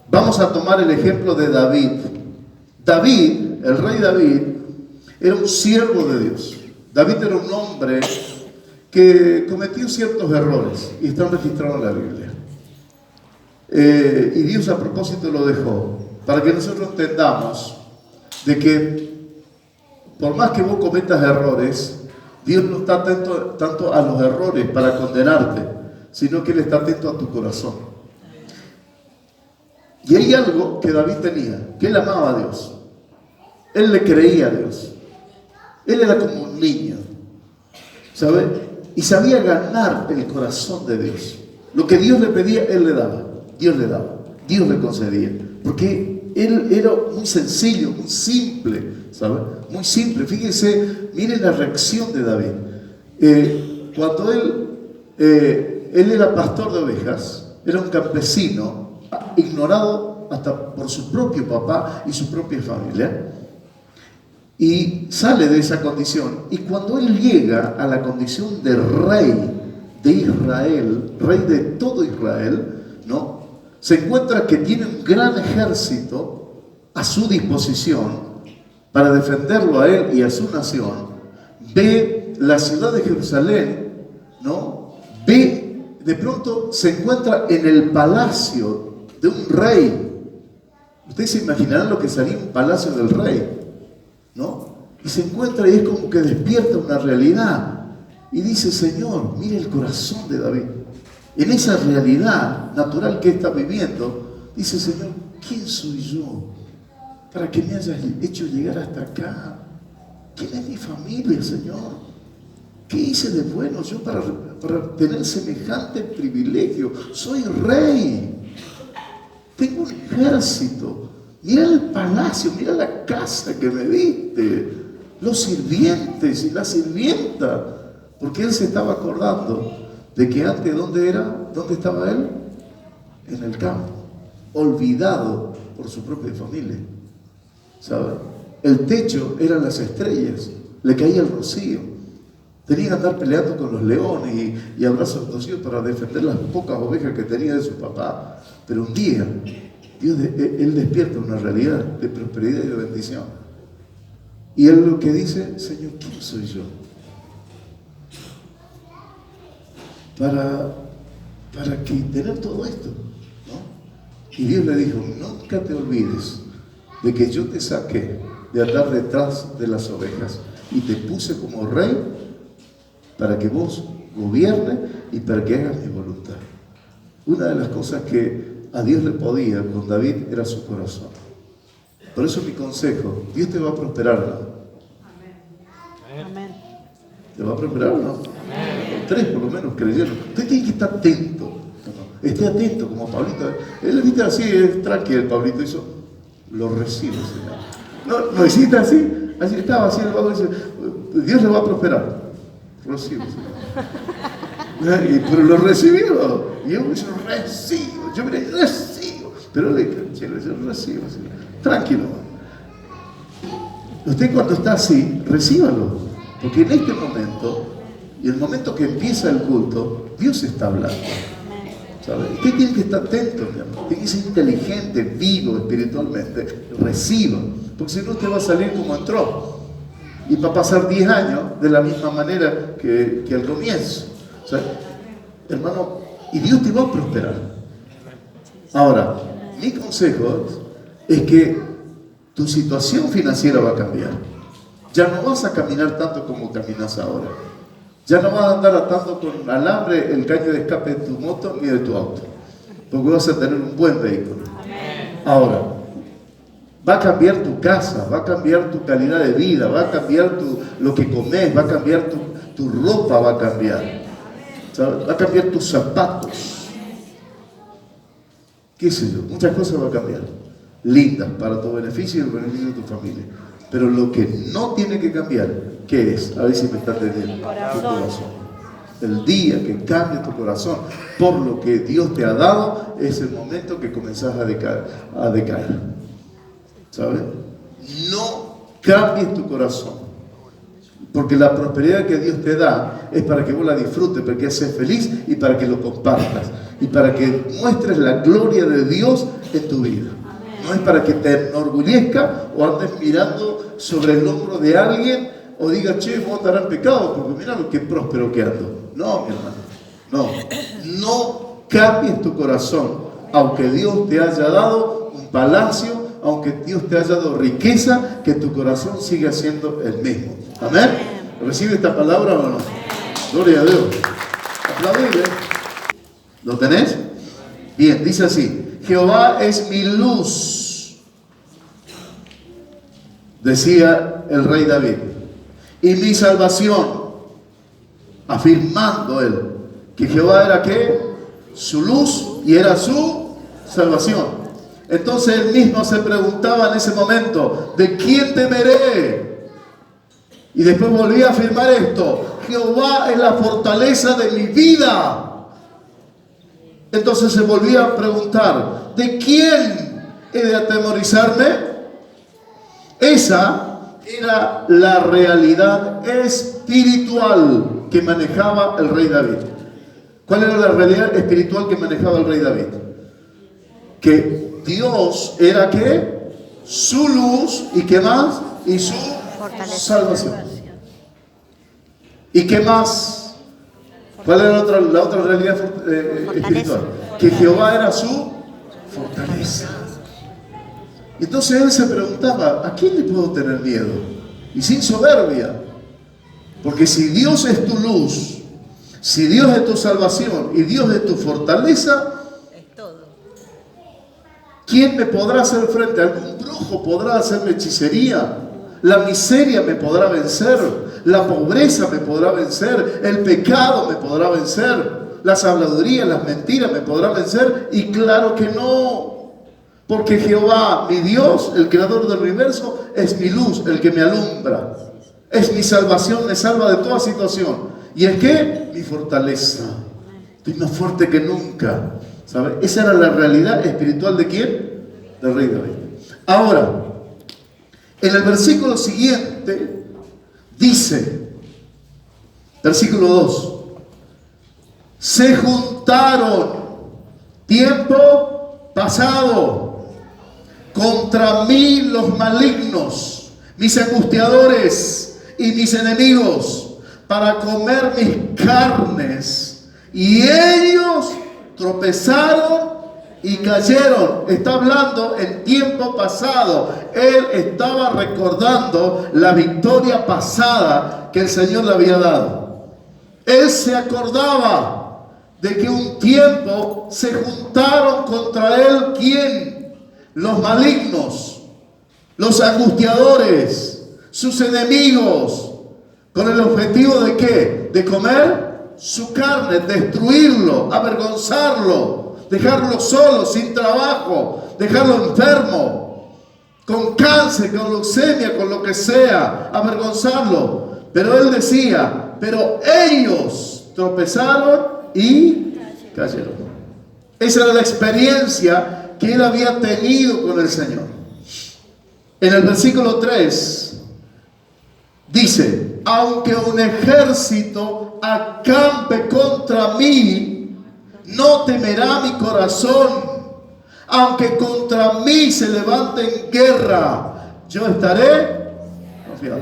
Vamos a tomar el ejemplo de David. David, el rey David, era un siervo de Dios. David era un hombre que cometió ciertos errores y están registrados en la Biblia. Y Dios a propósito lo dejó para que nosotros entendamos de que por más que vos cometas errores, Dios no está atento tanto a los errores para condenarte, sino que Él está atento a tu corazón. Y hay algo que David tenía, que él amaba a Dios. Él le creía a Dios. Él era como un niño, ¿sabe? Y sabía ganar el corazón de Dios. Lo que Dios le pedía, Él le daba. Dios le daba. Dios le concedía. Porque Él era muy sencillo, muy simple, ¿sabe? Muy simple. Fíjense, miren la reacción de David. Cuando él era pastor de ovejas, era un campesino, ignorado hasta por su propio papá y su propia familia, y sale de esa condición, y cuando él llega a la condición de rey de Israel, rey de todo Israel, ¿no? Se encuentra que tiene un gran ejército a su disposición para defenderlo a él y a su nación. Ve la ciudad de Jerusalén, ¿no? Ve, de pronto se encuentra en el palacio de un rey. Ustedes se imaginarán lo que sería un palacio del rey, ¿no? Y se encuentra y es como que despierta una realidad y dice: Señor, mire el corazón de David. En esa realidad natural que está viviendo, dice: Señor, ¿quién soy yo para que me hayas hecho llegar hasta acá? ¿Quién es mi familia, Señor? ¿Qué hice de bueno yo para tener semejante privilegio? Soy rey. Tengo un ejército. Mira el palacio, mira la casa que me diste, los sirvientes y la sirvienta. Porque él se estaba acordando de que antes, ¿dónde era? ¿Dónde estaba él? En el campo, olvidado por su propia familia. ¿Sabe? El techo eran las estrellas, le caía el rocío. Tenía que andar peleando con los leones y abrazos torcidos para defender las pocas ovejas que tenía de su papá. Pero un día, él despierta una realidad de prosperidad y de bendición. Y él lo que dice: Señor, ¿quién soy yo para que tener todo esto, ¿no? Y Dios le dijo: nunca te olvides de que yo te saqué de andar detrás de las ovejas y te puse como rey para que vos gobiernes y para que hagas mi voluntad. Una de las cosas que a Dios le podía con David era su corazón. Por eso mi consejo: Dios te va a prosperar, ¿no? Amén. ¿Te va a prosperar, no? Amén. 3 por lo menos creyeron. Usted tiene que estar atento, ¿no? Esté atento como Pablito. Él viste así, es tranquilo. El Pablito hizo: lo recibo, Señor. No hiciste así. Así estaba, así el vago dice: Dios le va a prosperar. Recibo, Señor. Pero lo recibió. Y yo me recibo. Yo miré: recibo. Pero le dije: recibo, Señor. Tranquilo. Usted cuando está así, recíbalo. Porque en este momento, y el momento que empieza el culto, Dios está hablando. ¿Sabe? Usted tiene que estar atento, mi amor. Tiene que ser inteligente, vivo espiritualmente. Reciba. Porque si no, usted va a salir como entró. Y va a pasar 10 años de la misma manera que al comienzo. O sea, hermano, y Dios te va a prosperar. Ahora, mi consejo es que tu situación financiera va a cambiar. Ya no vas a caminar tanto como caminas ahora. Ya no vas a andar atando con alambre el caño de escape de tu moto ni de tu auto. Porque vas a tener un buen vehículo. Ahora, va a cambiar tu casa, va a cambiar tu calidad de vida, va a cambiar lo que comes, va a cambiar tu ropa, va a cambiar. ¿Sabes? Va a cambiar tus zapatos. ¿Qué sé yo? Muchas cosas van a cambiar. Lindas para tu beneficio y el beneficio de tu familia. Pero lo que no tiene que cambiar, ¿qué es? A ver si me está entendiendo. Tu corazón. El día que cambie tu corazón por lo que Dios te ha dado, es el momento que comenzás a decaer. ¿Sabes? No cambies tu corazón. Porque la prosperidad que Dios te da es para que vos la disfrutes, para que seas feliz y para que lo compartas. y para que muestres la gloria de Dios en tu vida. No es para que te enorgullezca o andes mirando sobre el hombro de alguien o digas, che, vos estarás en pecado porque mira lo que próspero que ando. No, mi hermano, no cambies tu corazón, aunque Dios te haya dado un palacio, aunque Dios te haya dado riqueza, que tu corazón siga siendo el mismo. Amén. ¿Recibe esta palabra o no? Gloria a Dios. Aplaudir, ¿Lo tenés? Bien, dice así: Jehová es mi luz, decía el rey David, y mi salvación, afirmando él que Jehová era ¿qué? Su luz y era su salvación. Entonces él mismo se preguntaba en ese momento, ¿de quién temeré? Y después volvía a afirmar esto: Jehová es la fortaleza de mi vida. Entonces se volvía a preguntar, ¿de quién he de atemorizarme? Esa era la realidad espiritual que manejaba el rey David. ¿Cuál era la realidad espiritual que manejaba el rey David? Que Dios era ¿qué? Su luz, ¿y qué más? Y su salvación. ¿Y qué más? ¿Cuál era la otra realidad espiritual? Que Jehová era su fortaleza. Entonces él se preguntaba, ¿a quién le puedo tener miedo? Y sin soberbia. Porque si Dios es tu luz, si Dios es tu salvación y Dios es tu fortaleza, ¿quién me podrá hacer frente? ¿Algún brujo podrá hacerme hechicería? La miseria me podrá vencer, la pobreza me podrá vencer, el pecado me podrá vencer, las habladurías, las mentiras me podrán vencer. Y claro que no, porque Jehová, mi Dios, el creador del universo, es mi luz, el que me alumbra, es mi salvación, me salva de toda situación. ¿Y es qué? Mi fortaleza. Estoy más fuerte que nunca, ¿sabe? Esa era la realidad espiritual ¿de quién? Del rey David. Ahora, en el versículo siguiente dice, versículo 2, se juntaron tiempo pasado contra mí los malignos, mis angustiadores y mis enemigos, para comer mis carnes, y ellos tropezaron y cayeron. Está hablando en tiempo pasado. Él estaba recordando la victoria pasada que el Señor le había dado. Él se acordaba de que un tiempo se juntaron contra él, ¿quién? Los malignos, los angustiadores, sus enemigos, con el objetivo ¿de qué? De comer su carne, destruirlo, avergonzarlo, dejarlo solo, sin trabajo, dejarlo enfermo, con cáncer, con leucemia, con lo que sea, avergonzarlo. Pero él decía, pero ellos tropezaron y cayeron. Esa era la experiencia que él había tenido con el Señor. En el versículo 3 dice, aunque un ejército acampe contra mí, no temerá mi corazón. Aunque contra mí se levante en guerra, yo estaré confiado.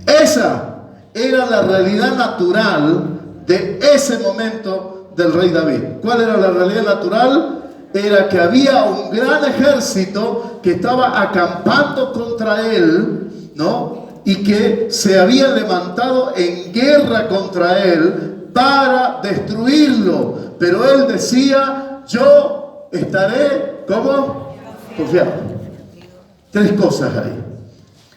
Esa era la realidad natural de ese momento del rey David. ¿Cuál era la realidad natural? Era que había un gran ejército que estaba acampando contra él, ¿no? Y que se había levantado en guerra contra él para destruirlo. Pero él decía, yo estaré, ¿cómo? Confiado. Tres cosas ahí.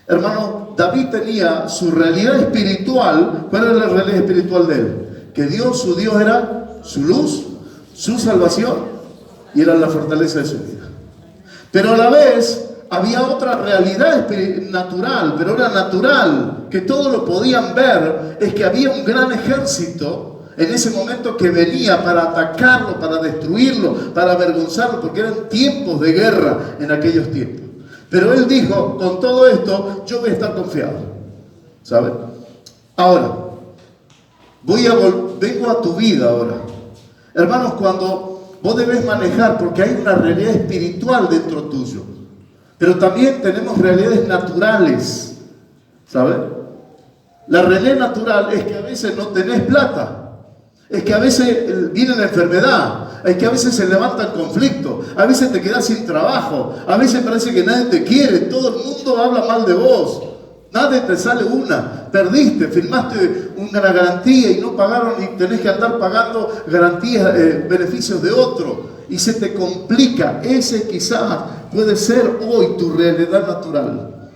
Hermano, David tenía su realidad espiritual. ¿Cuál era la realidad espiritual de él? Que Dios, su Dios, era su luz, su salvación y era la fortaleza de su vida. Pero a la vez había otra realidad natural, pero era natural, que todos lo podían ver, es que había un gran ejército en ese momento que venía para atacarlo, para destruirlo, para avergonzarlo, porque eran tiempos de guerra en aquellos tiempos. Pero él dijo, con todo esto, yo voy a estar confiado, ¿sabe? Ahora, vengo a tu vida ahora. Hermanos, cuando vos debes manejar, porque hay una realidad espiritual dentro tuyo, pero también tenemos realidades naturales, ¿sabes? La realidad natural es que a veces no tenés plata, es que a veces viene la enfermedad, es que a veces se levantan conflictos, a veces te quedas sin trabajo, a veces parece que nadie te quiere, todo el mundo habla mal de vos, nadie te sale una, perdiste, firmaste una garantía y no pagaron y tenés que andar pagando garantías, beneficios de otro, y se te complica. Ese quizás puede ser hoy tu realidad natural.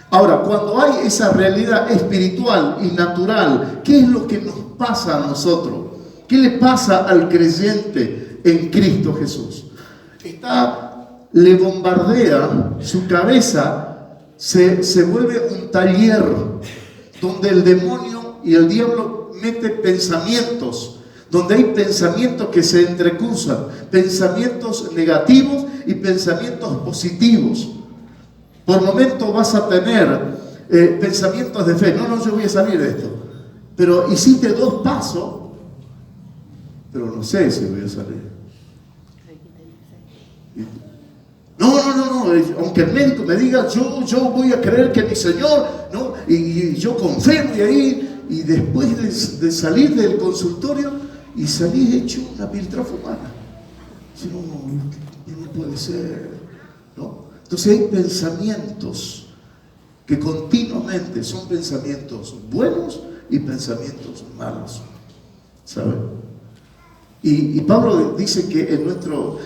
Ahora, cuando hay esa realidad espiritual y natural, ¿qué es lo que nos pasa a nosotros? ¿Qué le pasa al creyente en Cristo Jesús? Le bombardea su cabeza, se vuelve un taller donde el demonio y el diablo mete pensamientos, donde hay pensamientos que se entrecruzan, pensamientos negativos y pensamientos positivos. Por momentos vas a tener pensamientos de fe. No, yo voy a salir de esto. Pero hiciste 2 pasos, pero no sé si voy a salir. No, aunque el médico me diga, yo voy a creer que mi Señor, ¿no? Y yo con fe voy a ir, y después de salir del consultorio, y salí hecho una piltrafa humana. No puede ser, ¿no? Entonces hay pensamientos que continuamente son pensamientos buenos y pensamientos malos, ¿sabe? Y Pablo dice que en nuestro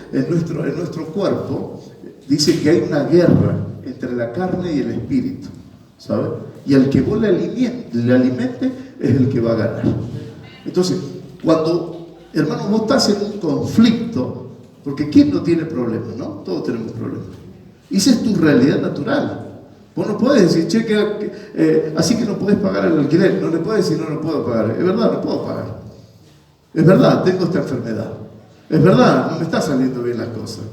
cuerpo, dice que hay una guerra entre la carne y el espíritu, ¿sabe? Y al que vos le alimente es el que va a ganar. Entonces, cuando, hermano, vos estás en un conflicto, porque ¿quién no tiene problemas, no? Todos tenemos problemas. Y esa es tu realidad natural. Vos no puedes decir, che, así que no podés pagar el alquiler. No le puedes decir, no lo puedo pagar. Es verdad, no puedo pagar. Es verdad, tengo esta enfermedad. Es verdad, no me está saliendo bien las cosas.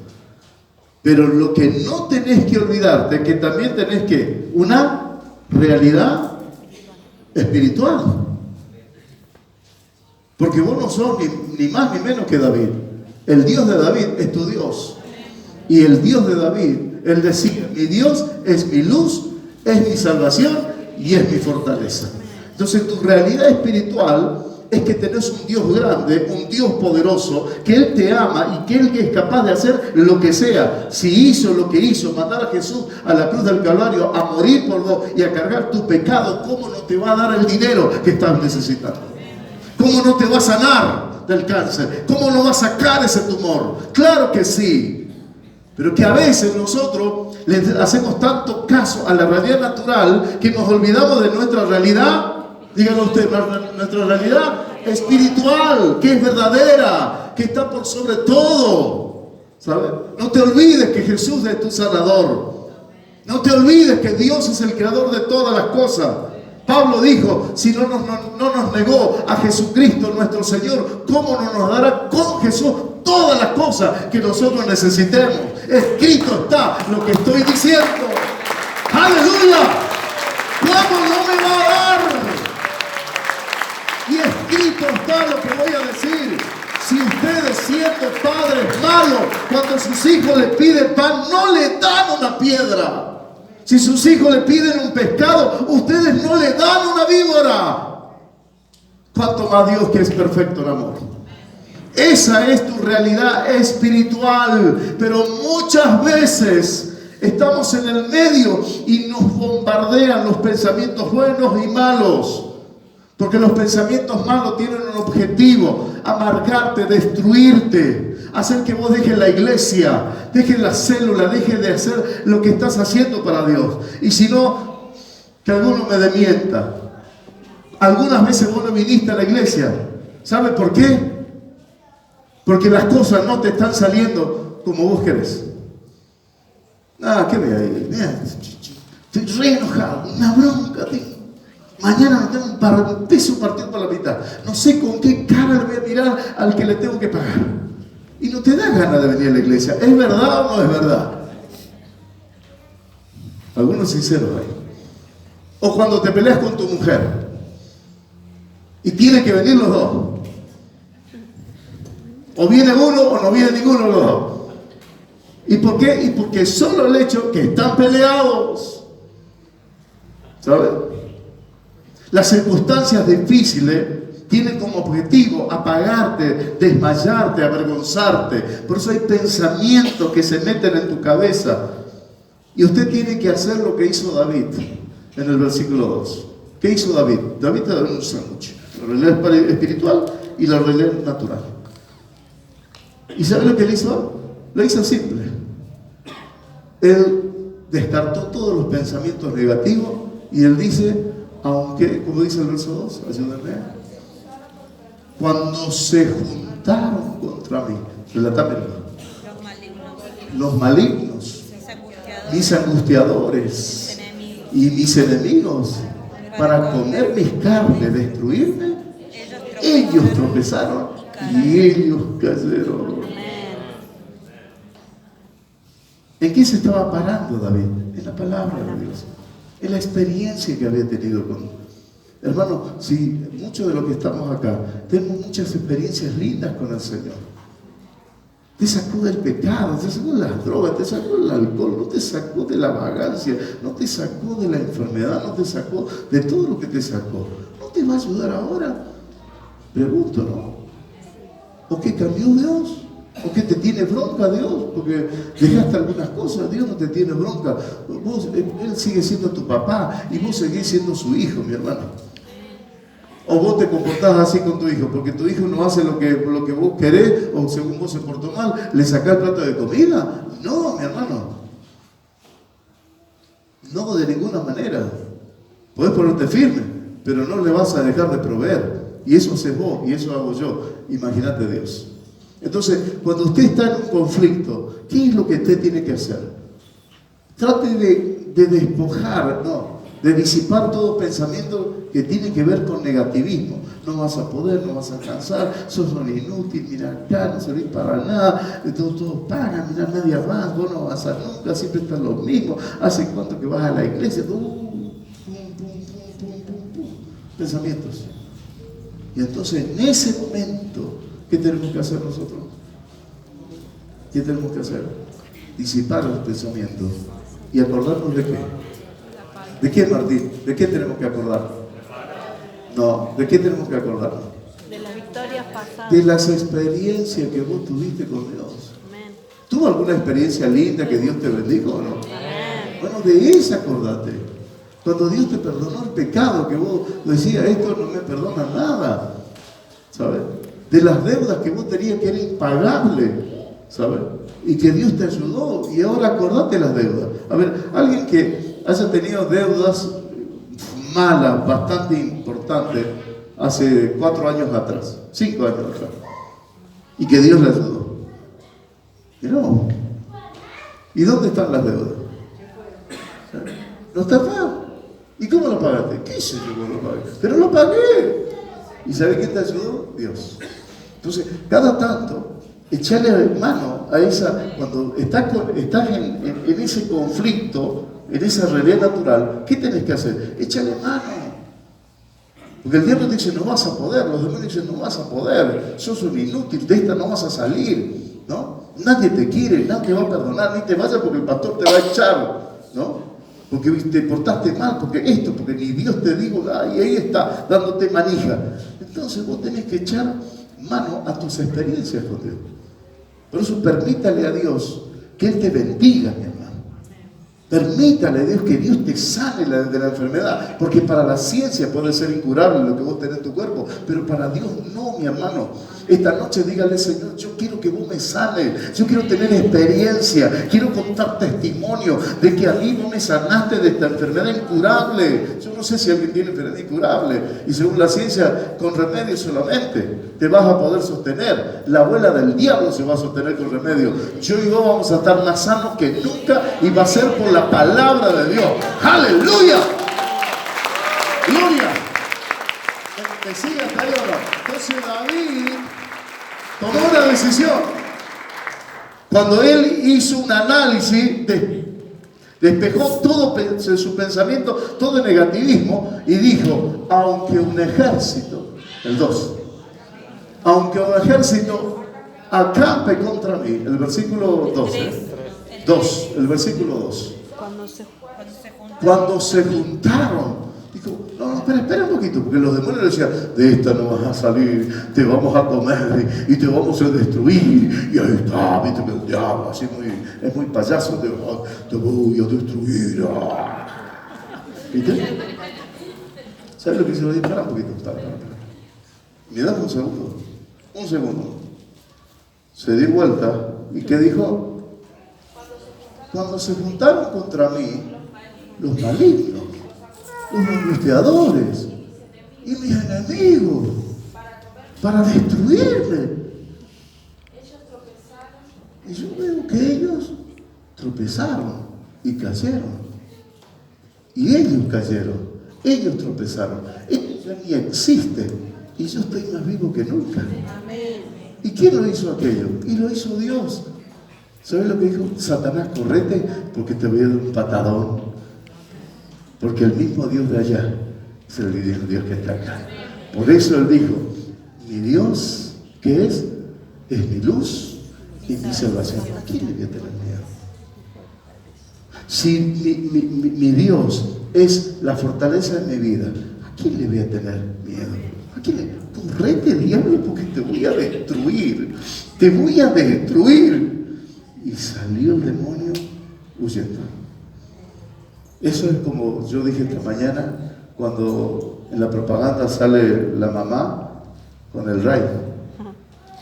Pero lo que no tenés que olvidarte es que también tenés que una realidad espiritual. Porque vos no sos ni más ni menos que David. El Dios de David es tu Dios. Y el Dios de David, él decía, mi Dios es mi luz, es mi salvación y es mi fortaleza. Entonces tu realidad espiritual es que tenés un Dios grande, un Dios poderoso, que Él te ama y que Él es capaz de hacer lo que sea. Si hizo lo que hizo, mandar a Jesús a la cruz del Calvario a morir por vos y a cargar tu pecado, ¿cómo no te va a dar el dinero que estás necesitando? ¿Cómo no te va a sanar del cáncer? ¿Cómo no va a sacar ese tumor? Claro que sí. Pero que a veces nosotros le hacemos tanto caso a la realidad natural que nos olvidamos de nuestra realidad. Díganlo usted, nuestra realidad espiritual, que es verdadera, que está por sobre todo, ¿sabes? No te olvides que Jesús es tu sanador. No te olvides que Dios es el creador de todas las cosas. Pablo dijo, si no nos negó a Jesucristo nuestro Señor, ¿cómo no nos dará con Jesús todas las cosas que nosotros necesitemos? Escrito está lo que estoy diciendo. ¡Aleluya! ¿Cómo no me va a dar? Y escrito está lo que voy a decir. Si ustedes, siendo padres malos, cuando sus hijos les piden pan, no le dan una piedra. Si sus hijos le piden un pescado, ustedes no le dan una víbora. ¿Cuánto más Dios, que es perfecto en amor? Esa es tu realidad espiritual. Pero muchas veces estamos en el medio y nos bombardean los pensamientos buenos y malos. Porque los pensamientos malos tienen un objetivo: amargarte, destruirte, hacer que vos dejes la iglesia, dejes la célula, dejes de hacer lo que estás haciendo para Dios. Y si no, que alguno me desmienta. Algunas veces vos no viniste a la iglesia. ¿Sabe por qué? Porque las cosas no te están saliendo como vos querés. ¿Qué ve ahí? Estoy re enojado, una bronca tengo. Mañana no tengo un peso partido por la mitad. No sé con qué cara le voy a mirar al que le tengo que pagar. Y no te da ganas de venir a la iglesia. ¿Es verdad o no es verdad? Algunos sinceros ahí. O cuando te peleas con tu mujer y tienen que venir los dos. O viene uno o no viene ninguno de los dos. ¿Y por qué? Y porque solo el hecho que están peleados, ¿sabes? Las circunstancias difíciles tienen como objetivo apagarte, desmayarte, avergonzarte. Por eso hay pensamientos que se meten en tu cabeza. Y usted tiene que hacer lo que hizo David en el versículo 2. ¿Qué hizo David? David te da un sándwich. Lo relé espiritual y lo relé natural. ¿Y sabe lo que él hizo? Lo hizo simple. Él descartó todos los pensamientos negativos y él dice, aunque, como dice el verso 2, ayúdenme, cuando se juntaron contra mí, relatámelo, los malignos, mis angustiadores y mis enemigos, para comer mis carnes, destruirme, ellos tropezaron y ellos cayeron. ¿En qué se estaba parando David? En la palabra de Dios, en la experiencia que había tenido con... Hermano, si muchos de los que estamos acá tenemos muchas experiencias lindas con el Señor. Te sacó del pecado, te sacó de las drogas, te sacó del alcohol, no te sacó de la vagancia, no te sacó de la enfermedad, no te sacó de todo lo que te sacó. ¿No te va a ayudar ahora? Pregunto, ¿no? ¿O qué cambió Dios? ¿O que te tiene bronca Dios? Porque dejaste algunas cosas, Dios no te tiene bronca. Él sigue siendo tu papá y vos seguís siendo su hijo, mi hermano. O vos te comportás así con tu hijo, porque tu hijo no hace lo que vos querés, o según vos se portó mal, le sacás el plato de comida. No, mi hermano. No, de ninguna manera. Podés ponerte firme, pero no le vas a dejar de proveer. Y eso haces vos, y eso hago yo. Imagínate Dios. Entonces, cuando usted está en un conflicto, ¿qué es lo que usted tiene que hacer? Trate de despojar, de disipar todo pensamiento que tiene que ver con negativismo. No vas a poder, no vas a alcanzar, sos un inútil, mira acá, no servís para nada, todos pagan, mira, nadie más, vos no avanzas nunca, siempre están los mismos, ¿hace cuánto que vas a la iglesia? Pensamientos. Y entonces, en ese momento, ¿qué tenemos que hacer nosotros? ¿Qué tenemos que hacer? Disipar los pensamientos y acordarnos de qué. ¿De qué, Martín? ¿De qué tenemos que acordar? No, ¿de qué tenemos que acordarnos? De las victorias pasadas. De las experiencias que vos tuviste con Dios. Amén. ¿Tuvo alguna experiencia linda que Dios te bendijo o no? Amén. Bueno, de esa acordate. Cuando Dios te perdonó el pecado, que vos decías, esto no me perdona nada, ¿sabes? De las deudas que vos tenías que era impagable, ¿sabes? Y que Dios te ayudó, y ahora acordate las deudas. A ver, alguien que haya tenido deudas malas, bastante importantes, hace 4 años atrás, 5 años atrás, y que Dios le ayudó. Y no. ¿Y dónde están las deudas? No está acá. ¿Y cómo lo pagaste? ¿Qué sé yo cómo lo pagué? Pero lo pagué. ¿Y sabe quién te ayudó? Dios. Entonces, cada tanto, echarle mano a esa, cuando estás en ese conflicto, en esa realidad natural, ¿qué tenés que hacer? Echarle mano. Porque el diablo te dice, no vas a poder, los demonios dicen, no vas a poder, sos un inútil, de esta no vas a salir, ¿no? Nadie te quiere, nadie te va a perdonar, ni te vayas porque el pastor te va a echar, ¿no? Porque te portaste mal, porque esto, porque ni Dios te dijo, y ahí está, dándote manija. Entonces vos tenés que echar mano a tus experiencias con Dios. Por eso permítale a Dios que Él te bendiga, mi hermano. Permítale a Dios que Dios te sane de la enfermedad, porque para la ciencia puede ser incurable lo que vos tenés en tu cuerpo, pero para Dios no, mi hermano. Esta noche dígale, Señor, yo quiero que vos me sanes, yo quiero tener experiencia, quiero contar testimonio de que a mí vos me sanaste de esta enfermedad incurable. Yo no sé si alguien tiene enfermedad incurable, y según la ciencia, con remedio solamente te vas a poder sostener. La abuela del diablo se va a sostener con remedio. Yo y vos vamos a estar más sanos que nunca, y va a ser por la palabra de Dios. ¡Aleluya! ¡Gloria! ¿Me sigue hasta ahí o no? Entonces David tomó una decisión. Cuando él hizo un análisis, despejó todo su pensamiento, todo el negativismo, y dijo, aunque un ejército, el 2, aunque un ejército acampe contra mí. El versículo 12. 2, el versículo 2. Cuando se juntaron, dijo, no, espera un poquito, porque los demonios le decían, de esta no vas a salir, te vamos a comer y te vamos a destruir. Y ahí está, viste que el diablo, así es muy payaso, te voy a destruir. ¿Viste? ¿Sabes lo que hizo? Espera un poquito, espera. Me das un segundo. Se dio vuelta, ¿y qué dijo? Cuando se juntaron contra mí, los malignos, los angustiadores y mis enemigos, para destruirme. Y yo veo que ellos tropezaron y cayeron. Y ellos cayeron, ellos tropezaron, ellos ya ni existen. Y yo estoy más vivo que nunca. ¿Y quién lo hizo aquello? Y lo hizo Dios. ¿Sabes lo que dijo? Satanás, correte porque te voy a dar un patadón. Porque el mismo Dios de allá es el mismo Dios que está acá. Por eso él dijo, mi Dios, ¿qué es? Es mi luz y mi salvación. ¿A quién le voy a tener miedo? Si mi Dios es la fortaleza de mi vida, ¿a quién le voy a tener miedo? ¿A quién le? Correte, diablo, porque te voy a destruir. Te voy a destruir. Y salió el demonio huyendo. Eso es como yo dije esta mañana, cuando en la propaganda sale la mamá con el ray.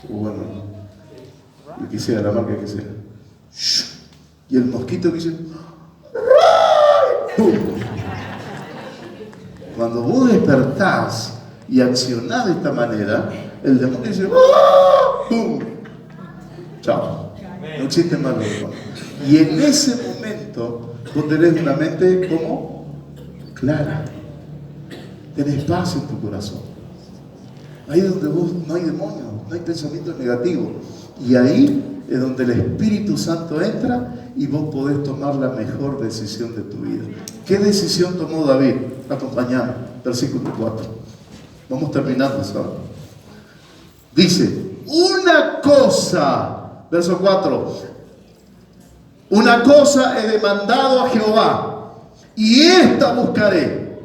O bueno, lo que sea, la marca que sea. Y el mosquito dice, ¡Ray! ¡Pum! Cuando vos despertás y accionás de esta manera, el demonio dice, ¡ah! ¡Pum! Chao. No existe más los demonios. Y en ese momento, vos tenés una mente como clara. Tenés paz en tu corazón. Ahí es donde vos no hay demonios, no hay pensamientos negativos. Y ahí es donde el Espíritu Santo entra y vos podés tomar la mejor decisión de tu vida. ¿Qué decisión tomó David? Acompañame, versículo 4. Vamos terminando, ¿sabes? Dice, una cosa, verso 4, una cosa he demandado a Jehová, y esta buscaré,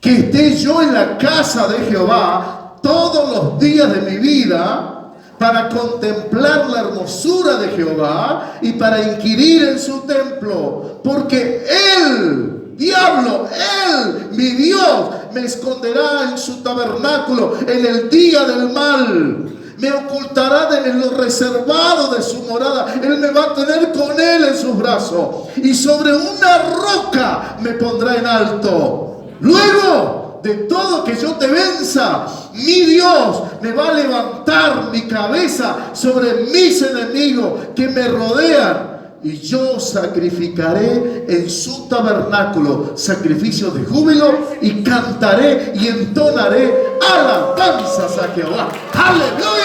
que esté yo en la casa de Jehová todos los días de mi vida, para contemplar la hermosura de Jehová y para inquirir en su templo, porque Él, diablo, Él, mi Dios, me esconderá en su tabernáculo en el día del mal. Me ocultará en lo reservado de su morada. Él me va a tener con Él en sus brazos. Y sobre una roca me pondrá en alto. Luego de todo que yo te venza, mi Dios me va a levantar mi cabeza sobre mis enemigos que me rodean. Y yo sacrificaré en su tabernáculo sacrificios de júbilo y cantaré y entonaré alabanzas a Jehová. ¡Aleluya!